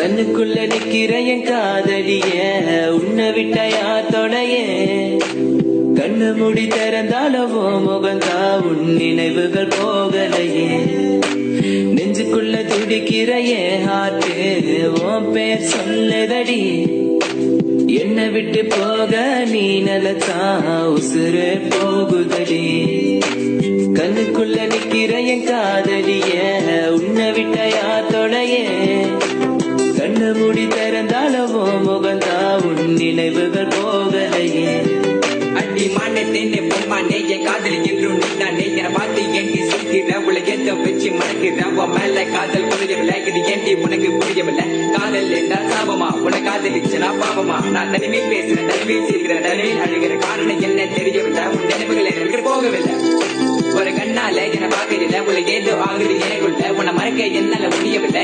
கண்ணுக்குள்ள நிக்கிற என் காதலிய உன்னை விட்ட யார் தொடைய கண்ணு முடி திறந்தாலவோ முகந்தா உன் நினைவுகள் போகலையே நெஞ்சுக்குள்ள துடிக்கிற என் ஹார்ட்டு உன் பேர் சொல்லுதடி என்னை விட்டு போக நீ நிலத்தா உசுறு போகுதடி கண்ணுக்குள்ள நிக்கிற என் காதலிய உன்னை விட்ட யார் தொடைய கண்ணு முடி திறந்தாலவோ முகந்தா உன் நினைவுகள் போகலையே அடி மானே தேனே பொம்மானே என் காதலி என்றும் நீதானே என பார்த்து ஏண்டி சிரிக்கிற உலகத்தை வச்சு மறக்கிற உன் மேல காதல் புரியவில்லை இது ஏண்டி உனக்கு புரியவில்லை காதல் என்றால் சாபமா உன காதலிச்சனா பாவமா நான் தனிமே பேசுறேன் தனிமே சிரிக்கிறேன் தனிமே அழுகிற காரணம் என்ன தெரியவில்லை உன் நினைவுகள் எனக்கு போகவில்லை ஒரு கண்ணால என பாக்குறீங்க உள்ள ஏதோ ஆகுது எனக்குள்ள உன்னை மறக்க என்னால முடியவில்லை